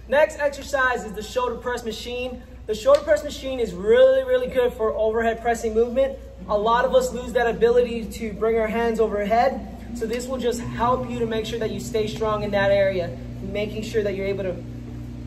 Next exercise is the shoulder press machine. The shoulder press machine is really, really good for overhead pressing movement. A lot of us lose that ability to bring our hands overhead. So this will just help you to make sure that you stay strong in that area, making sure that you're able to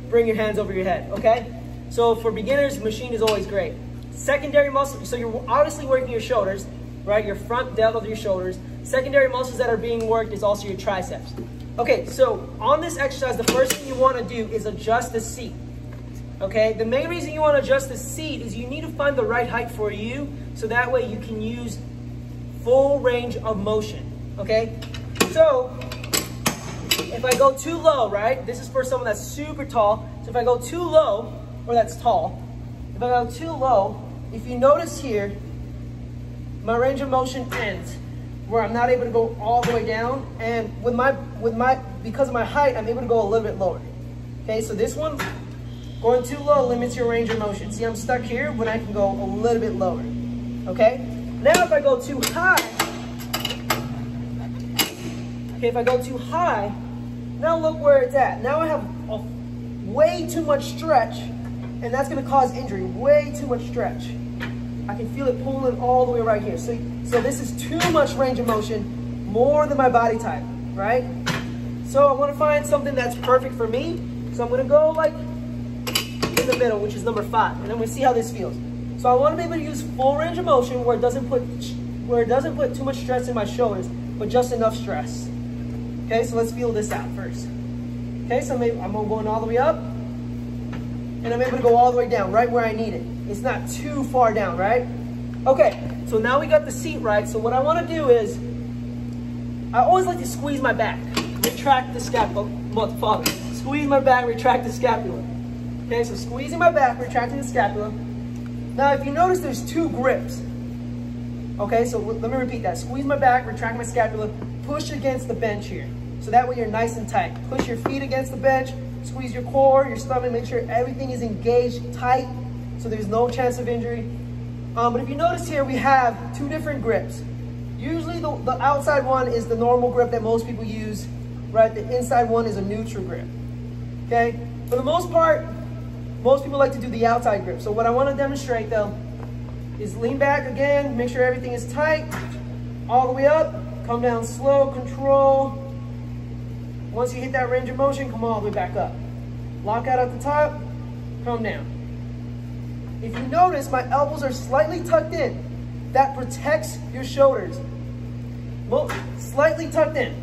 bring your hands over your head, okay? So for beginners, the machine is always great. Secondary muscles, so you're obviously working your shoulders, right? Your front delt of your shoulders. Secondary muscles that are being worked is also your triceps. Okay, so on this exercise, the first thing you want to do is adjust the seat. Okay, the main reason you want to adjust the seat is you need to find the right height for you, so that way you can use full range of motion. Okay, so if I go too low, right, this is for someone that's super tall. So if I go too low, or that's tall, if I go too low, if you notice here, my range of motion ends where I'm not able to go all the way down, and because of my height, I'm able to go a little bit lower. Okay, so this one, going too low limits your range of motion. See, I'm stuck here, but I can go a little bit lower. Okay, now if I go too high, now look where it's at. Now I have way too much stretch, and that's gonna cause injury, way too much stretch. I can feel it pulling all the way right here. So this is too much range of motion, more than my body type, right? So I wanna find something that's perfect for me. So I'm gonna go like in the middle, which is number 5, and I'm gonna see how this feels. So I wanna be able to use full range of motion where it doesn't put too much stress in my shoulders, but just enough stress. Okay, so let's feel this out first. Okay, so I'm going all the way up, and I'm able to go all the way down, right where I need it. It's not too far down, right? Okay, so now we got the seat right. So what I want to do is, I always like to squeeze my back, retract the scapula, motherfucker. Squeeze my back, retract the scapula. Okay, so squeezing my back, retracting the scapula. Now, if you notice, there's 2 grips. Okay, so let me repeat that. Squeeze my back, retract my scapula, push against the bench here. So that way you're nice and tight. Push your feet against the bench, squeeze your core, your stomach, make sure everything is engaged tight so there's no chance of injury. But if you notice here, we have 2 different grips. Usually the outside one is the normal grip that most people use, right? The inside one is a neutral grip, okay? For the most part, most people like to do the outside grip. So what I want to demonstrate though is lean back again, make sure everything is tight, all the way up, come down slow, control. Once you hit that range of motion, come all the way back up. Lock out at the top, come down. If you notice, my elbows are slightly tucked in. That protects your shoulders. Slightly tucked in.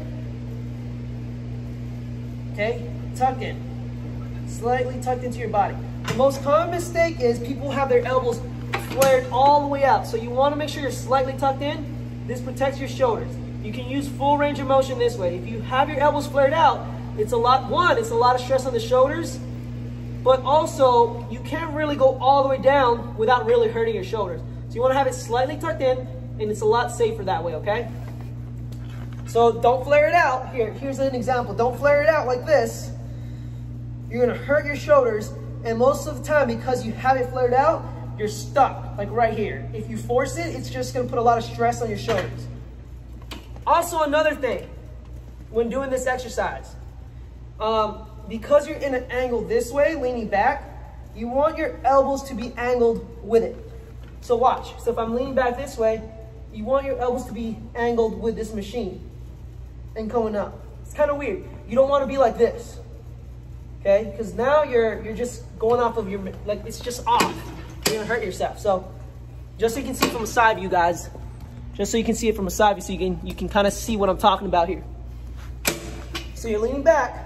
Okay, tucked in. Slightly tucked into your body. The most common mistake is people have their elbows flared all the way out. So you want to make sure you're slightly tucked in. This protects your shoulders. You can use full range of motion this way. If you have your elbows flared out, it's a lot of stress on the shoulders, but also you can't really go all the way down without really hurting your shoulders. So you want to have it slightly tucked in, and it's a lot safer that way, okay? So don't flare it out. Here's an example. Don't flare it out like this. You're gonna hurt your shoulders, and most of the time, because you have it flared out, you're stuck, like right here. If you force it, it's just gonna put a lot of stress on your shoulders. Also, another thing, when doing this exercise, because you're in an angle this way, leaning back, you want your elbows to be angled with it. So watch. So if I'm leaning back this way, you want your elbows to be angled with this machine and going up. It's kind of weird. You don't want to be like this, okay? Because now you're just going off of your, like, it's just off. You're gonna hurt yourself. So just so you can see from a side view, guys. Just so you can see it from a side view, so you can kind of see what I'm talking about here. So you're leaning back.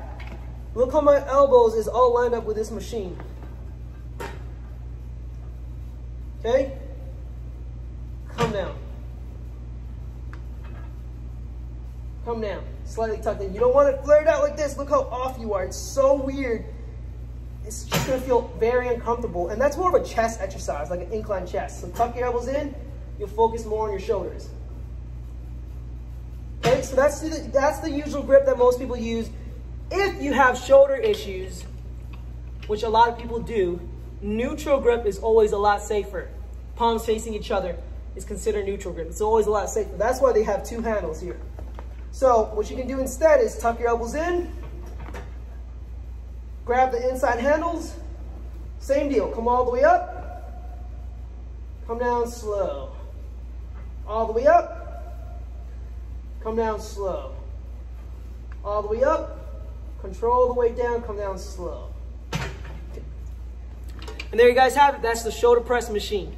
Look how my elbows is all lined up with this machine. Okay? Come down. Come down. Slightly tucked in. You don't want it flared out like this. Look how off you are. It's so weird. It's just going to feel very uncomfortable. And that's more of a chest exercise, like an incline chest. So tuck your elbows in. You'll focus more on your shoulders. Okay, so that's the usual grip that most people use. If you have shoulder issues, which a lot of people do, neutral grip is always a lot safer. Palms facing each other is considered neutral grip. It's always a lot safer. That's why they have 2 handles here. So what you can do instead is tuck your elbows in, Grab the inside handles. Same deal. Come all the way up. Come down slow. All the way up. Come down slow. All the way up. Control the weight down. Come down slow. And there you guys have it. That's the shoulder press machine.